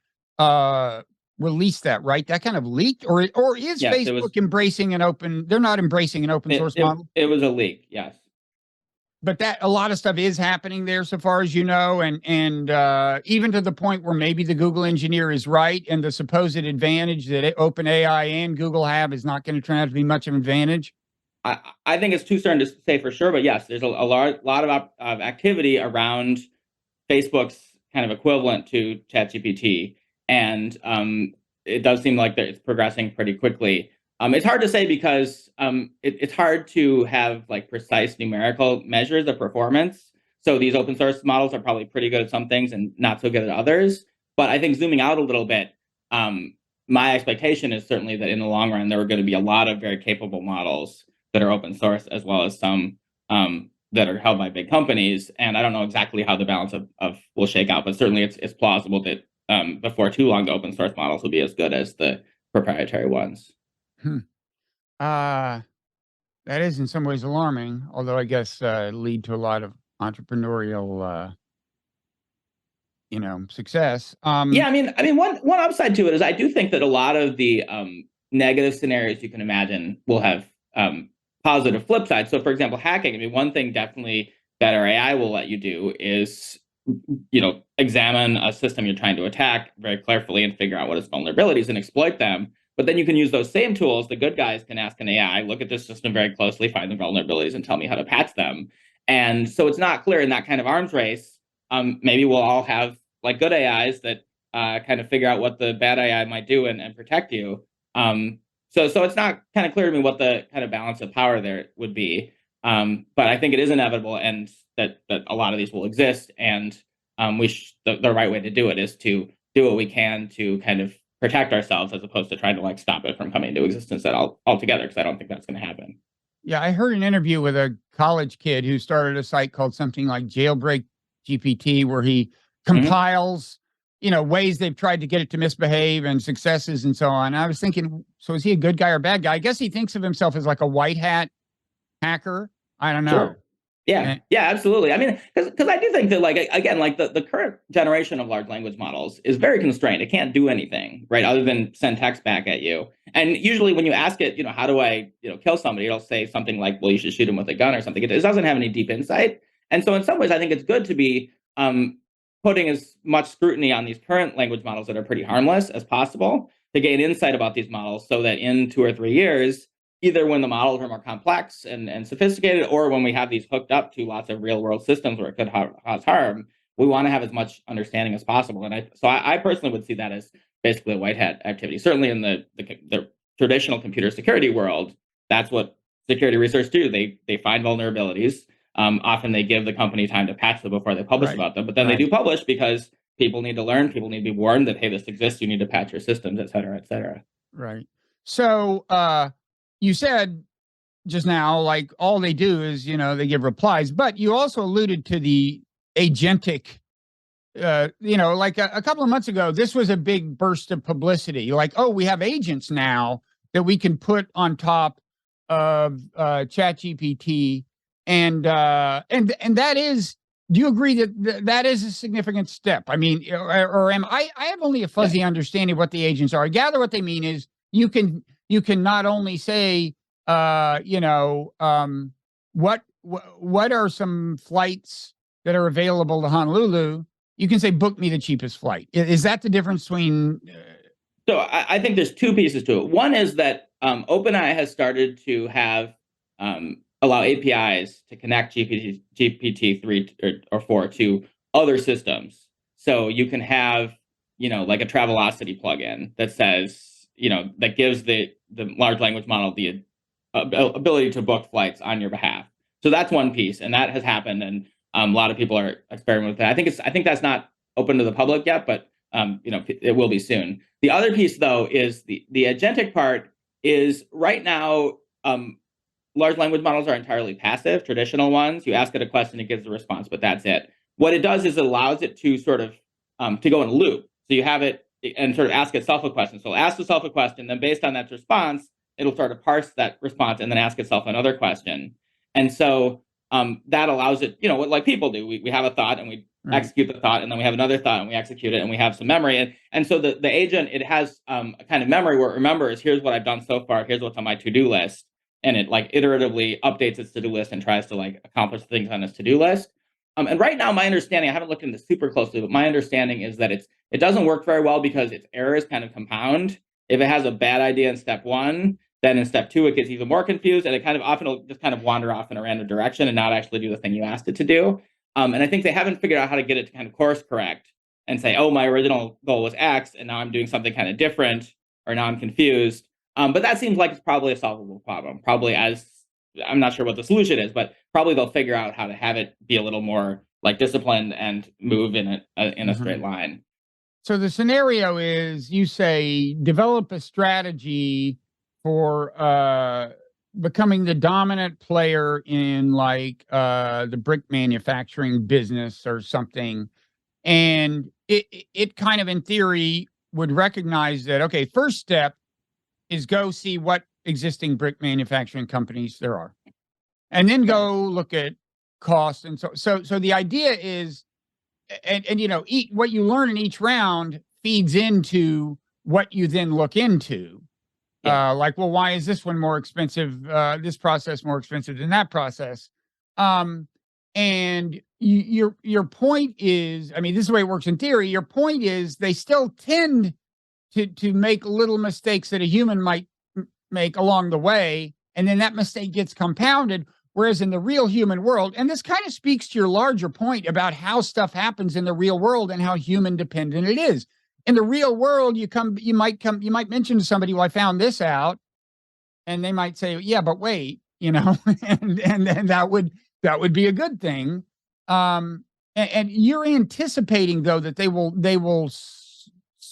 release that, right? That kind of leaked, or is Facebook embracing an open? They're not embracing an open source model. It was a leak, yes. But that a lot of stuff is happening there, so far as you know, and even to the point where maybe the Google engineer is right, and the supposed advantage that OpenAI and Google have is not going to turn out to be much of an advantage. I think it's too soon to say for sure, but yes, there's a lot of activity around Facebook's kind of equivalent to ChatGPT, and it does seem like that it's progressing pretty quickly. It's hard to say because it's hard to have like precise numerical measures of performance. So these open source models are probably pretty good at some things and not so good at others. But I think zooming out a little bit, my expectation is certainly that in the long run, there are going to be a lot of very capable models that are open source, as well as some that are held by big companies. And I don't know exactly how the balance of will shake out, but certainly it's plausible that before too long, the open source models will be as good as the proprietary ones. That is in some ways alarming, although I guess lead to a lot of entrepreneurial success. Yeah, I mean one upside to it is I do think that a lot of the negative scenarios you can imagine will have positive flip sides. So for example, hacking, I mean, one thing definitely that our AI will let you do is examine a system you're trying to attack very carefully and figure out what its vulnerabilities and exploit them. But then you can use those same tools. The good guys can ask an AI, look at this system very closely, find the vulnerabilities, and tell me how to patch them. And so it's not clear in that kind of arms race. Maybe we'll all have like good AIs that kind of figure out what the bad AI might do and protect you. So it's not kind of clear to me what the kind of balance of power there would be. But I think it is inevitable, and that a lot of these will exist. And the right way to do it is to do what we can to kind of protect ourselves as opposed to trying to like stop it from coming into existence altogether, because I don't think that's going to happen. Yeah, I heard an interview with a college kid who started a site called something like Jailbreak GPT, where he compiles, ways they've tried to get it to misbehave and successes and so on. And I was thinking, so is he a good guy or bad guy? I guess he thinks of himself as like a white hat hacker. I don't know. Sure. Yeah, absolutely. I mean, because I do think that, like, again, like the current generation of large language models is very constrained. It can't do anything, right, other than send text back at you. And usually when you ask it, how do I, kill somebody, it'll say something like, well, you should shoot him with a gun or something. It doesn't have any deep insight. And so in some ways, I think it's good to be putting as much scrutiny on these current language models that are pretty harmless as possible to gain insight about these models, so that in 2 or 3 years, either when the models are more complex and sophisticated, or when we have these hooked up to lots of real world systems where it could cause harm, we want to have as much understanding as possible. And I personally would see that as basically a white hat activity. Certainly in the traditional computer security world, that's what security research do. They find vulnerabilities. Often they give the company time to patch them before they publish about them, but then they do publish because people need to learn, people need to be warned that, hey, this exists, you need to patch your systems, et cetera, et cetera. Right. So, you said just now, like, all they do is, they give replies, but you also alluded to the agentic, like a couple of months ago, this was a big burst of publicity. Like, oh, we have agents now that we can put on top of ChatGPT. And that is, do you agree that that is a significant step? I mean, or am I have only a fuzzy understanding of what the agents are. I gather what they mean is you can not only say, what are some flights that are available to Honolulu? You can say, book me the cheapest flight. Is that the difference between? So I think there's 2 pieces to it. One is that OpenAI has started to have allow APIs to connect GPT-3 or 4 to other systems. So you can have, like a Travelocity plugin that says, that gives the large language model the ability to book flights on your behalf. So that's one piece, and that has happened, and a lot of people are experimenting with that. I think that's not open to the public yet, but it will be soon. The other piece, though, is the agentic part. Is right now, large language models are entirely passive. Traditional ones, you ask it a question, it gives a response, but that's it. What it does is it allows it to sort of to go in a loop. So you have it and sort of ask itself a question. So it'll ask itself a question, then based on that response, it'll sort of parse that response and then ask itself another question. And so that allows it, like people do. We have a thought and we execute the thought, and then we have another thought and we execute it, and we have some memory. And so the agent, it has a kind of memory where it remembers, here's what I've done so far, here's what's on my to-do list. And it like iteratively updates its to-do list and tries to like accomplish things on its to-do list. And right now, my understanding, I haven't looked into this super closely, but my understanding is that it doesn't work very well because its errors kind of compound. If it has a bad idea in step 1, then in step 2, it gets even more confused, and it kind of often will just kind of wander off in a random direction and not actually do the thing you asked it to do. And I think they haven't figured out how to get it to kind of course correct and say, oh, my original goal was X, and now I'm doing something kind of different, or now I'm confused. But that seems like it's probably a solvable problem. Probably, as I'm not sure what the solution is, but probably they'll figure out how to have it be a little more like disciplined and move in a straight line. So the scenario is, you say, develop a strategy for becoming the dominant player in like the brick manufacturing business or something. And it kind of, in theory, would recognize that, okay, first step is go see what existing brick manufacturing companies there are, and then go look at cost. And so the idea is, and what you learn in each round feeds into what you then look into. Like, well, why is this one more expensive? This process more expensive than that process? And your point is, I mean, this is the way it works in theory. Your point is they still tend to make little mistakes that a human might make along the way, and then that mistake gets compounded. Whereas in the real human world, and this kind of speaks to your larger point about how stuff happens in the real world and how human dependent it is. In the real world, you might mention to somebody, well, I found this out, and they might say, yeah, but wait, and that would be a good thing. And you're anticipating, though, that they will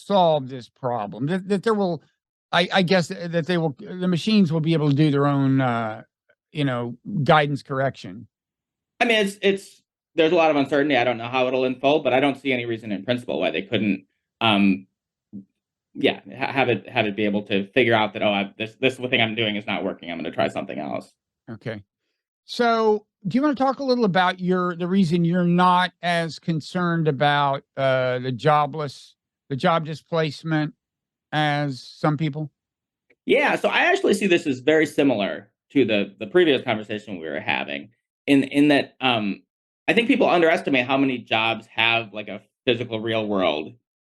solve this problem, that there will, I guess that the machines will be able to do their own, guidance correction. I mean, there's a lot of uncertainty. I don't know how it'll unfold, but I don't see any reason in principle why they couldn't, um, have it be able to figure out that, this thing I'm doing is not working. I'm going to try something else. Okay. So, do you want to talk a little about the reason you're not as concerned about the job displacement as some people? Yeah, so I actually see this as very similar to the previous conversation we were having, in that, I think people underestimate how many jobs have like a physical real world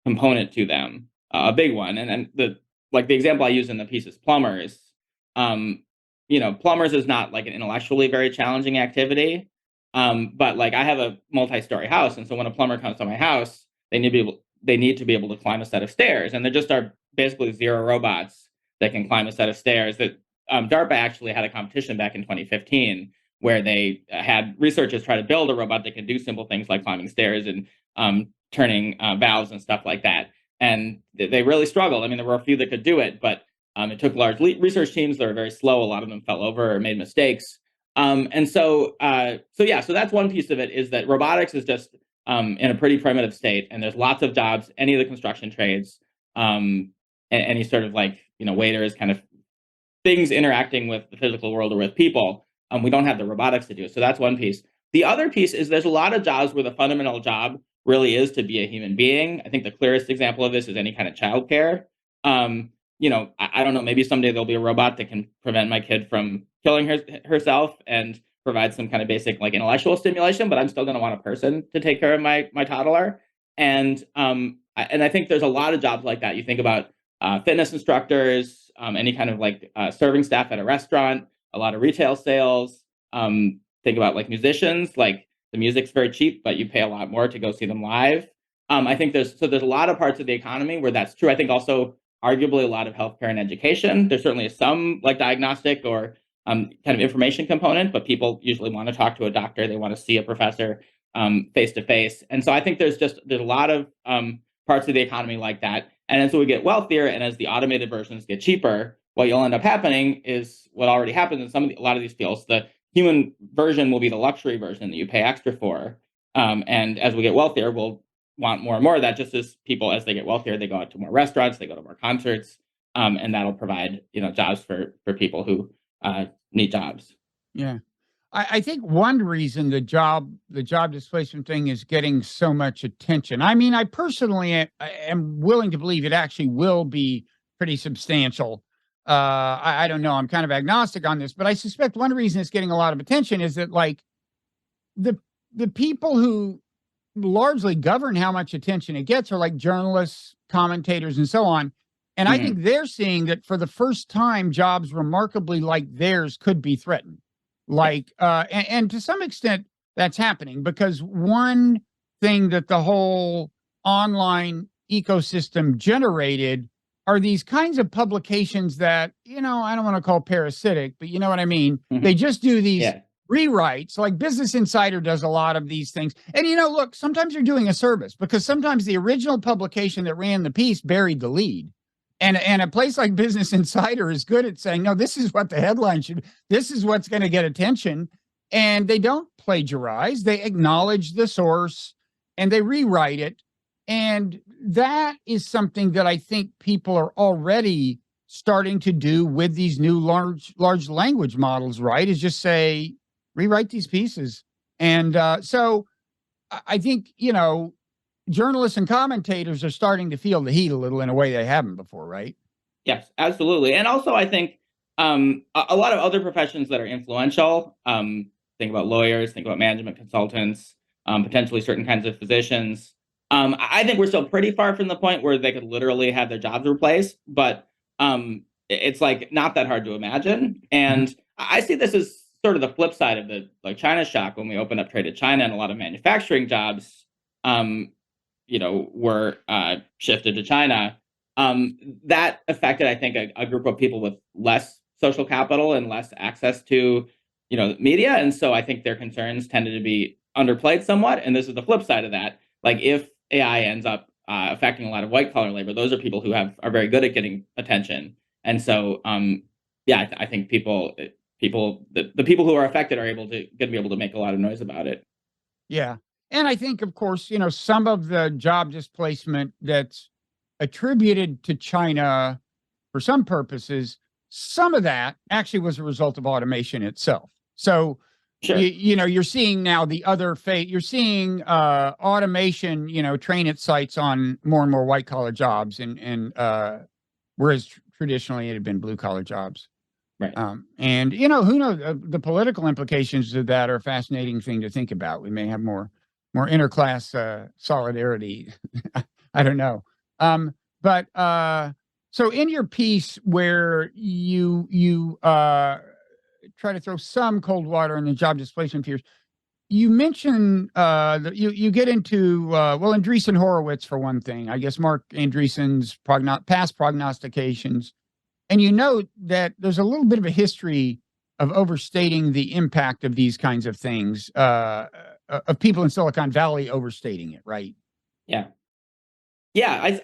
component to them, a big one. And the example I use in the piece is plumbers. Um, plumbers is not like an intellectually very challenging activity, but like I have a multi-story house, and so when a plumber comes to my house, they need to be able to climb a set of stairs, and there just are basically zero robots that can climb a set of stairs. That DARPA actually had a competition back in 2015 where they had researchers try to build a robot that can do simple things like climbing stairs and turning valves and stuff like that. And they really struggled. I mean, there were a few that could do it, but it took large research teams that were very slow. A lot of them fell over or made mistakes. So that's one piece of it, is that robotics is just in a pretty primitive state, and there's lots of jobs, any of the construction trades, any sort of waiters, kind of things interacting with the physical world or with people. We don't have the robotics to do it. So that's one piece. The other piece is there's a lot of jobs where the fundamental job really is to be a human being. I think the clearest example of this is any kind of childcare. I don't know, maybe someday there'll be a robot that can prevent my kid from killing herself and provide some kind of basic intellectual stimulation, but I'm still going to want a person to take care of my toddler. And I think there's a lot of jobs like that. You think about fitness instructors, any kind of serving staff at a restaurant, a lot of retail sales. Think about musicians. The music's very cheap, but you pay a lot more to go see them live. I think there's a lot of parts of the economy where that's true. I think also arguably a lot of healthcare and education. There certainly is some diagnostic or kind of information component, but people usually want to talk to a doctor. They want to see a professor face to face. And so I think there's a lot of parts of the economy like that. And as we get wealthier and as the automated versions get cheaper, what you'll end up happening is what already happens in a lot of these fields. The human version will be the luxury version that you pay extra for. And as we get wealthier, we'll want more and more of that. Just as people, as they get wealthier, they go out to more restaurants, they go to more concerts, and that'll provide jobs for people who need jobs. Yeah. I think one reason the job displacement thing is getting so much attention. I mean, I personally am willing to believe it actually will be pretty substantial. I don't know. I'm kind of agnostic on this, but I suspect one reason it's getting a lot of attention is that the people who largely govern how much attention it gets are journalists, commentators, and so on. And I think they're seeing that for the first time, jobs remarkably like theirs could be threatened. And to some extent, that's happening because one thing that the whole online ecosystem generated are these kinds of publications that, I don't want to call parasitic, but you know what I mean? Mm-hmm. They just do these rewrites. Business Insider does a lot of these things. And, look, sometimes you're doing a service because sometimes the original publication that ran the piece buried the lead. And a place like Business Insider is good at saying, no, this is what the headline should, this is what's going to get attention. And they don't plagiarize. They acknowledge the source and they rewrite it. And that is something that I think people are already starting to do with these new large language models, right? Is just say, rewrite these pieces. And so I think, journalists and commentators are starting to feel the heat a little in a way they haven't before, right? Yes, absolutely. And also, I think a lot of other professions that are influential, think about lawyers, think about management consultants, potentially certain kinds of physicians. I think we're still pretty far from the point where they could literally have their jobs replaced, but it's not that hard to imagine. And I see this as sort of the flip side of the China shock when we opened up trade to China, and a lot of manufacturing jobs were shifted to China. That affected, I think, a group of people with less social capital and less access to, media. And so I think their concerns tended to be underplayed somewhat. And this is the flip side of that. If AI ends up affecting a lot of white collar labor, those are people who are very good at getting attention. And so, yeah, I think the people who are affected are going to be able to make a lot of noise about it. Yeah. And I think, of course, some of the job displacement that's attributed to China for some purposes, some of that actually was a result of automation itself. So, Sure. you're seeing now the other fate. You're seeing automation, train its sights on more and more white collar jobs, and whereas traditionally it had been blue collar jobs. Right. And who knows, the political implications of that are a fascinating thing to think about. We may have more interclass solidarity. I don't know. But so in your piece where you try to throw some cold water on the job displacement fears, you mention that you get into Andreessen Horowitz for one thing. I guess Mark Andreessen's past prognostications. And you note that there's a little bit of a history of overstating the impact of these kinds of things, of people in Silicon Valley overstating it, right? Yeah. Yeah,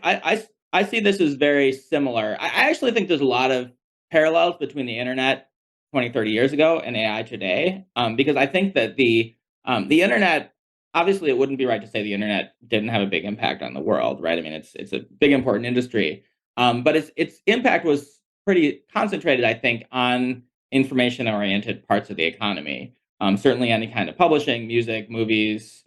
I see this as very similar. I actually think there's a lot of parallels between the internet 20, 30 years ago and AI today, because I think that the internet, obviously it wouldn't be right to say the internet didn't have a big impact on the world, right? I mean, it's a big, important industry, but its impact was pretty concentrated, I think, on information-oriented parts of the economy. Certainly any kind of publishing, music, movies,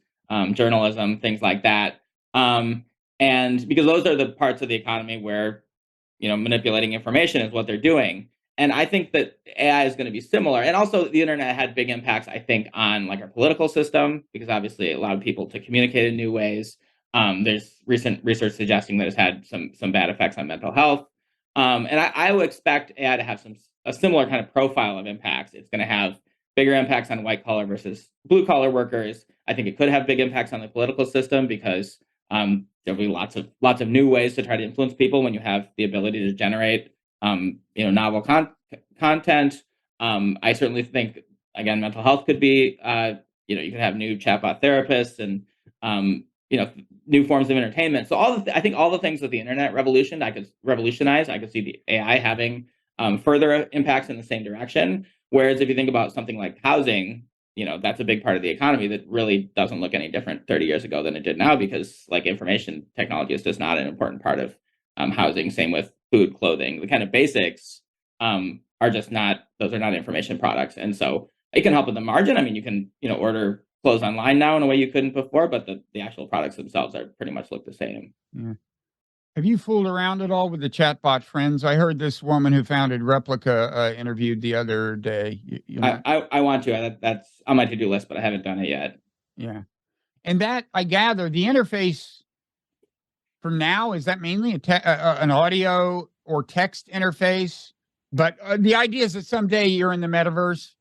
journalism, things like that. And because those are the parts of the economy where, manipulating information is what they're doing. And I think that AI is going to be similar. And also the internet had big impacts, I think, on like our political system, because obviously it allowed people to communicate in new ways. There's recent research suggesting that it's had some bad effects on mental health. And I would expect AI to have a similar kind of profile of impacts. It's going to have bigger impacts on white collar versus blue collar workers. I think it could have big impacts on the political system because there'll be lots of new ways to try to influence people when you have the ability to generate novel content. I certainly think, again, mental health could be you could have new chatbot therapists and new forms of entertainment. So I think all the things that the internet revolutionize, I could see the AI having further impacts in the same direction. Whereas if you think about something like housing, that's a big part of the economy that really doesn't look any different 30 years ago than it did now, because like information technology is just not an important part of housing. Same with food, clothing, the kind of basics are just not, those are not information products. And so it can help with the margin. I mean, you can, order clothes online now in a way you couldn't before, but the actual products themselves are pretty much look the same. Yeah. Have you fooled around at all with the chatbot friends? I heard this woman who founded Replica interviewed the other day. I want to. That's on my to-do list, but I haven't done it yet. Yeah. And that, I gather, the interface for now, is that mainly an audio or text interface? But the idea is that someday you're in the metaverse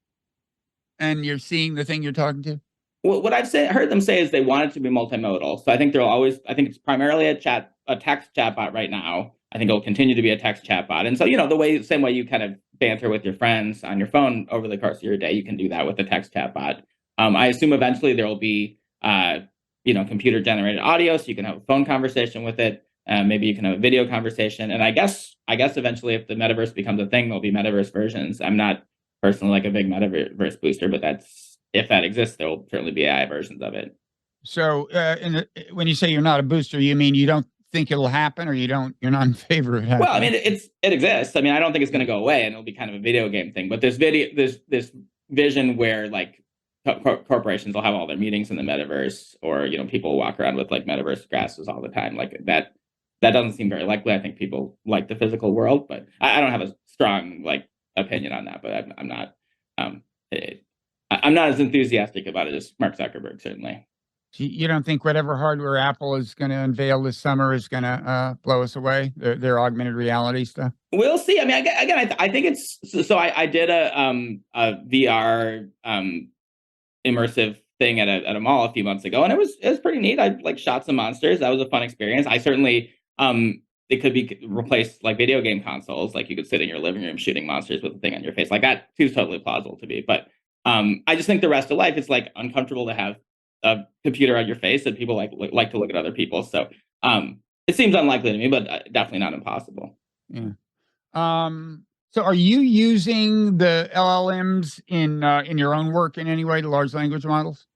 and you're seeing the thing you're talking to? Well, what I've heard them say is they want it to be multimodal. So I think I think it's primarily a text chatbot right now. I think it'll continue to be a text chatbot. And so, same way you kind of banter with your friends on your phone over the course of your day, you can do that with a text chatbot. I assume eventually there will be, computer generated audio, so you can have a phone conversation with it. Maybe you can have a video conversation. And I guess eventually, if the metaverse becomes a thing, there'll be metaverse versions. I'm not personally like a big metaverse booster, but if that exists, there will certainly be AI versions of it. So, when you say you're not a booster, you mean you don't think it'll happen, or you're not in favor of it happening? Well, I mean, it exists. I mean, I don't think it's going to go away, and it'll be kind of a video game thing. But this vision where like corporations will have all their meetings in the metaverse, or people walk around with like metaverse glasses all the time, like that doesn't seem very likely. I think people like the physical world, but I don't have a strong opinion on that. But I'm not I'm not as enthusiastic about it as Mark Zuckerberg, certainly. You don't think whatever hardware Apple is going to unveil this summer is going to blow us away? Their augmented reality stuff. We'll see. I mean, again, I think it's so. I did a VR immersive thing at a mall a few months ago, and it was pretty neat. I shot some monsters. That was a fun experience. I certainly it could be replaced like video game consoles. Like you could sit in your living room shooting monsters with a thing on your face. Like that seems totally plausible to me. But I just think the rest of life, it's like uncomfortable to have a computer on your face, and people like to look at other people. So It seems unlikely to me, but definitely not impossible. Yeah. So are you using the LLMs in your own work in any way, the large language models?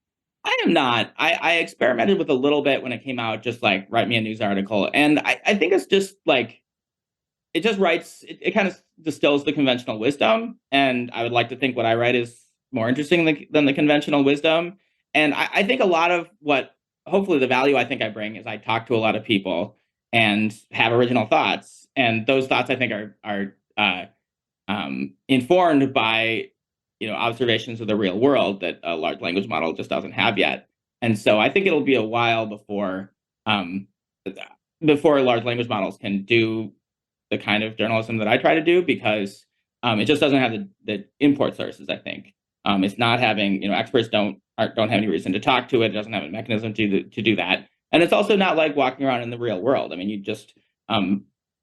I am not. I experimented with a little bit when it came out, just like write me a news article. And I think it's just like it just writes it kind of distills the conventional wisdom. And I would like to think what I write is more interesting than the conventional wisdom. And I think a lot of what hopefully the value I think I bring is I talk to a lot of people and have original thoughts. And those thoughts I think are informed by observations of the real world that a large language model just doesn't have yet. And so I think it'll be a while um, before large language models can do the kind of journalism that I try to do, because it just doesn't have the import sources. I think it's not having experts don't have any reason to talk to it. It doesn't have a mechanism to do that, and it's also not like walking around in the real world. I mean, you just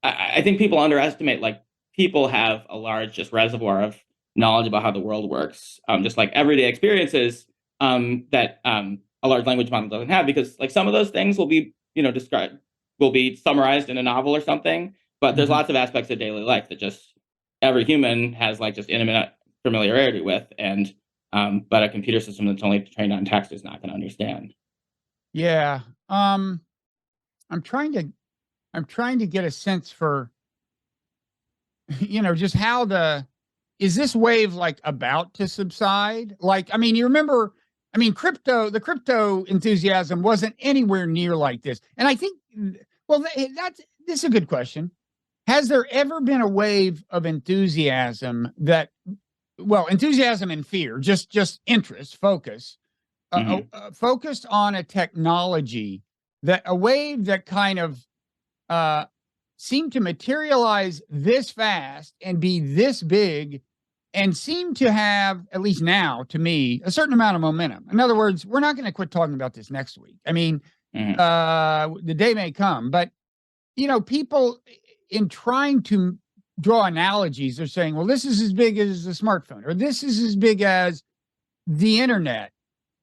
I think people underestimate, like, people have a large just reservoir of knowledge about how the world works, just like everyday experiences that a large language model doesn't have, because like some of those things will be described will be summarized in a novel or something, but there's Mhm. lots of aspects of daily life that just every human has like just intimate familiarity with, and but a computer system that's only trained on text is not going to understand. Yeah. I'm trying to I'm trying to get a sense for, just how is this wave like about to subside? Like, I mean, you remember, I mean, the crypto enthusiasm wasn't anywhere near like this. And I think, well, this is a good question. Has there ever been a wave of enthusiasm enthusiasm and fear, just interest, focus, Hmm. focused on a technology, that a wave that kind of uh, seem to materialize this fast and be this big and seem to have, at least now to me, a certain amount of momentum. In other words, we're not going to quit talking about this next week. I mean, Hmm. the day may come, but people in trying to draw analogies are saying, well, this is as big as the smartphone, or this is as big as the internet.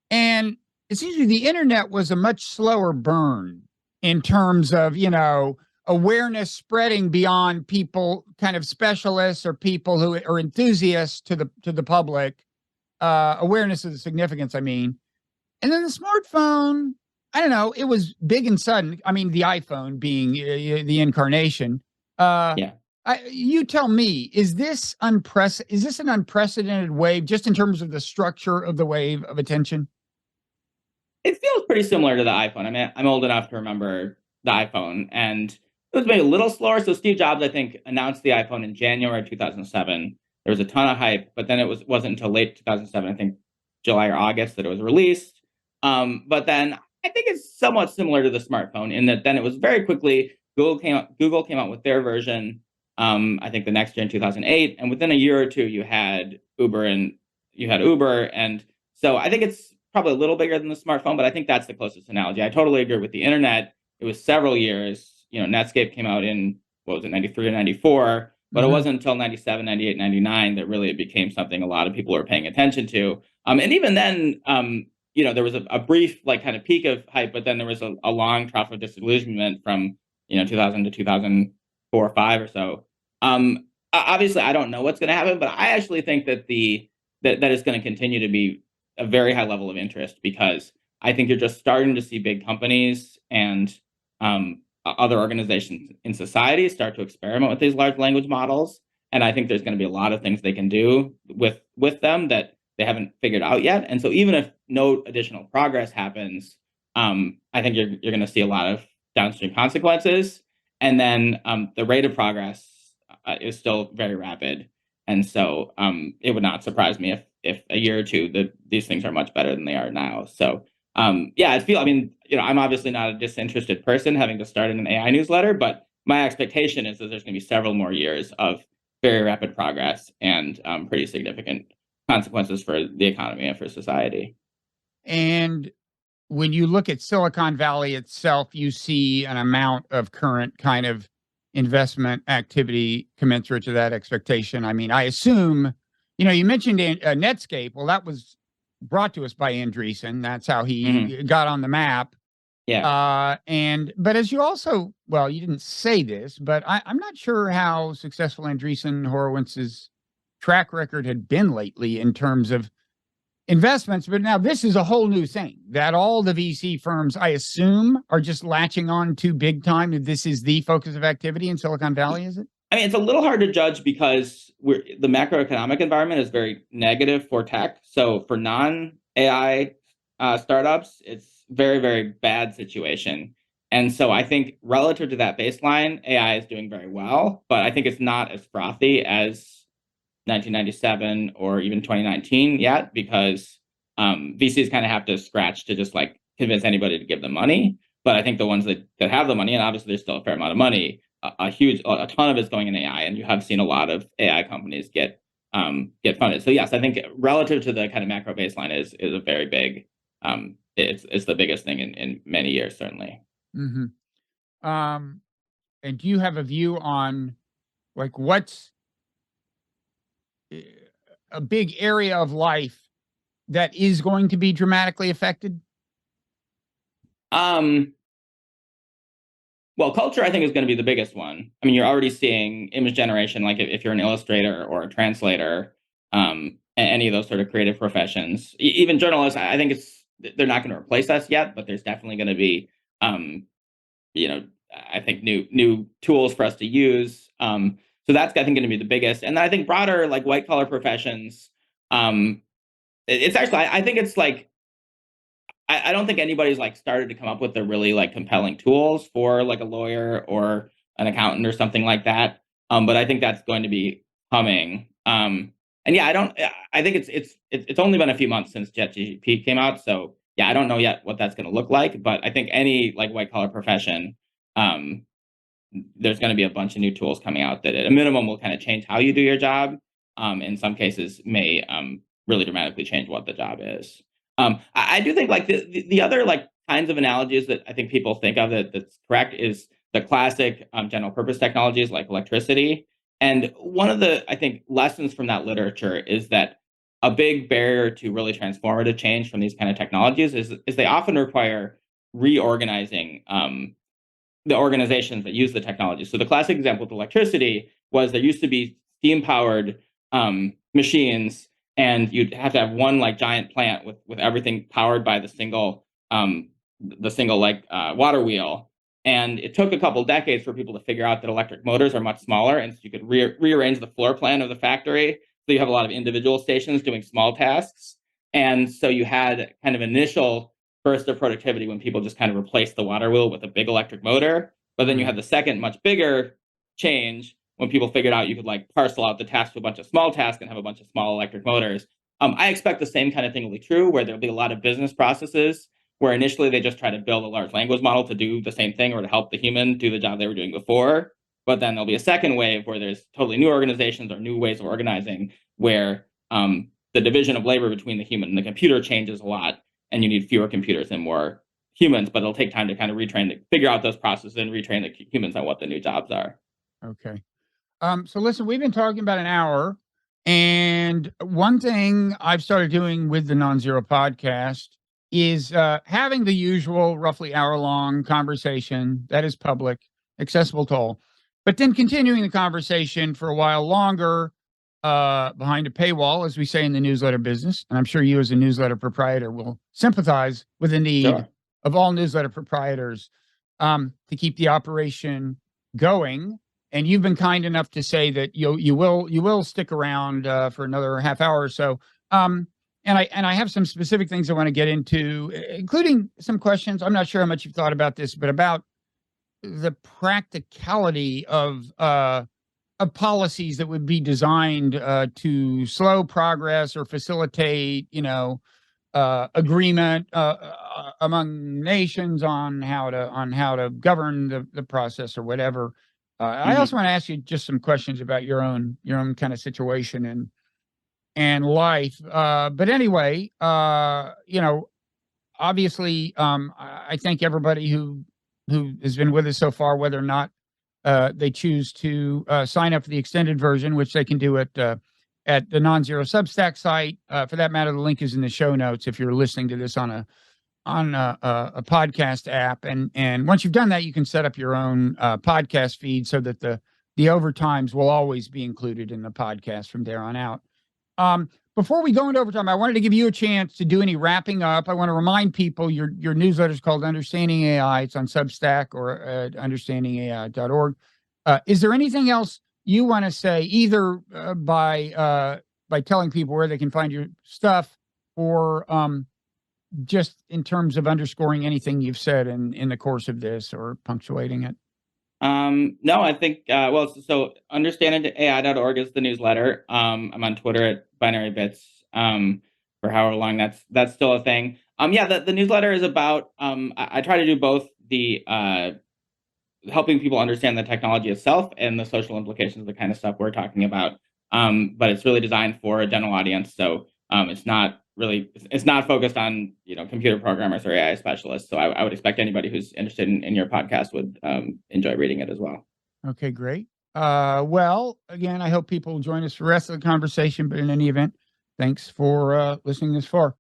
And it seems to me the internet was a much slower burn in terms of, awareness spreading beyond people, kind of specialists or people who are enthusiasts to the public, awareness of the significance, I mean. And then the smartphone, I don't know, it was big and sudden. I mean, the iPhone being the incarnation. Uh, Yeah. you tell me, is this is this an unprecedented wave just in terms of the structure of the wave of attention? It feels pretty similar to the iPhone. I mean, I'm old enough to remember the iPhone, and it was maybe a little slower. So Steve Jobs, I think, announced the iPhone in January 2007. There was a ton of hype, but then it wasn't until late 2007, I think July or August, that it was released. But then I think it's somewhat similar to the smartphone in that then it was very quickly Google came out with their version. I think the next year in 2008, and within a year or two, you had Uber, and so I think it's probably a little bigger than the smartphone, but I think that's the closest analogy. I totally agree with the internet. It was several years. Netscape came out in, what was it, 93 or 94, but it Hmm. wasn't until 97, 98, 99 that really it became something a lot of people were paying attention to. And even then, there was a brief, like, kind of peak of hype, but then there was a long trough of disillusionment from, 2000 to 2004 or 5 or so. Obviously, I don't know what's going to happen, but I actually think that is going to continue to be a very high level of interest, because I think you're just starting to see big companies and other organizations in society start to experiment with these large language models. And I think there's going to be a lot of things they can do with them that they haven't figured out yet. And so even if no additional progress happens, I think you're going to see a lot of downstream consequences. And then the rate of progress is still very rapid. And so it would not surprise me if a year or two these things are much better than they are now. So yeah, I mean, I'm obviously not a disinterested person having to start in an AI newsletter, but my expectation is that there's going to be several more years of very rapid progress and pretty significant consequences for the economy and for society. And when you look at Silicon Valley itself, you see an amount of current kind of investment activity commensurate to that expectation. I mean, I assume, you mentioned Netscape. Well, that was brought to us by Andreessen. That's how Hmm. he got on the map. Yeah. But as you also, well, you didn't say this, but I'm not sure how successful Andreessen Horowitz's track record had been lately in terms of investments. But now this is a whole new thing that all the VC firms, I assume, are just latching on to big time. This is the focus of activity in Silicon Valley, is it? I mean, it's a little hard to judge because the macroeconomic environment is very negative for tech. So for non-AI startups, it's very, very bad situation. And so I think relative to that baseline, AI is doing very well, but I think it's not as frothy as 1997 or even 2019 yet, because VCs kind of have to scratch to just like convince anybody to give them money. But I think the ones that have the money, and obviously there's still a fair amount of money, a ton of it's going in AI, and you have seen a lot of AI companies get funded. So yes, I think relative to the kind of macro baseline is a very big, it's the biggest thing in many years, certainly. Mm-hmm. And do you have a view on like what's a big area of life that is going to be dramatically affected? Well, culture, I think, is going to be the biggest one. I mean, you're already seeing image generation, like if you're an illustrator or a translator, any of those sort of creative professions, even journalists. I think they're not going to replace us yet, but there's definitely going to be, you know, I think new tools for us to use. So that's, I think, going to be the biggest. And then I think broader, like white collar professions. It's actually, I think it's like, I don't think anybody's like started to come up with the really like compelling tools for like a lawyer or an accountant or something like that. But I think that's going to be coming. And yeah, I think it's only been a few months since ChatGPT came out, so yeah, I don't know yet what that's going to look like. But I think any like white collar profession, um, there's going to be a bunch of new tools coming out that at a minimum will kind of change how you do your job. In some cases, may really dramatically change what the job is. I do think like the other like kinds of analogies that I think people think of that's correct is the classic general purpose technologies like electricity. And one of the, I think, lessons from that literature is that a big barrier to really transformative change from these kind of technologies is they often require reorganizing the organizations that use the technology. So the classic example with electricity was there used to be steam powered machines, and you'd have to have one like giant plant with everything powered by the single like water wheel. And it took a couple decades for people to figure out that electric motors are much smaller, and so you could rearrange the floor plan of the factory. So you have a lot of individual stations doing small tasks. And so you had kind of initial burst of productivity when people just kind of replaced the water wheel with a big electric motor. But then you had the second, much bigger change when people figured out you could like parcel out the task to a bunch of small tasks and have a bunch of small electric motors. I expect the same kind of thing will be true, where there'll be a lot of business processes where initially they just try to build a large language model to do the same thing or to help the human do the job they were doing before. But then there'll be a second wave where there's totally new organizations or new ways of organizing where the division of labor between the human and the computer changes a lot, and you need fewer computers and more humans, but it'll take time to kind of figure out those processes and retrain the humans on what the new jobs are. Okay. So listen, we've been talking about an hour, and one thing I've started doing with the Nonzero podcast is having the usual roughly hour-long conversation that is public, accessible to all, but then continuing the conversation for a while longer behind a paywall, as we say in the newsletter business. And I'm sure you as a newsletter proprietor will sympathize with the need of all newsletter proprietors to keep the operation going. And you've been kind enough to say that you will stick around for another half hour or so. And I have some specific things I want to get into, including some questions. I'm not sure how much you've thought about this, but about the practicality of policies that would be designed to slow progress or facilitate, agreement among nations on how to govern the process or whatever. I also want to ask you just some questions about your own kind of situation and life. But anyway, obviously, I thank everybody who has been with us so far, whether or not they choose to sign up for the extended version, which they can do at the Nonzero Substack site. For that matter, the link is in the show notes if you're listening to this on a podcast app, and once you've done that, you can set up your own podcast feed so that the overtimes will always be included in the podcast from there on out. Before we go into overtime, I wanted to give you a chance to do any wrapping up. I want to remind people your newsletter is called Understanding AI. It's on Substack or at understandingai.org. Is there anything else you want to say, either by telling people where they can find your stuff, or just in terms of underscoring anything you've said in the course of this, or punctuating it? No, I think, so understandingai.org is the newsletter. I'm on Twitter at binary bits, for however long that's still a thing. The newsletter is about, I try to do both the, helping people understand the technology itself and the social implications of the kind of stuff we're talking about. But it's really designed for a general audience. So, it's not focused on, computer programmers or AI specialists. So I would expect anybody who's interested in your podcast would enjoy reading it as well. Okay, great. Well, again, I hope people will join us for the rest of the conversation, but in any event, thanks for listening this far.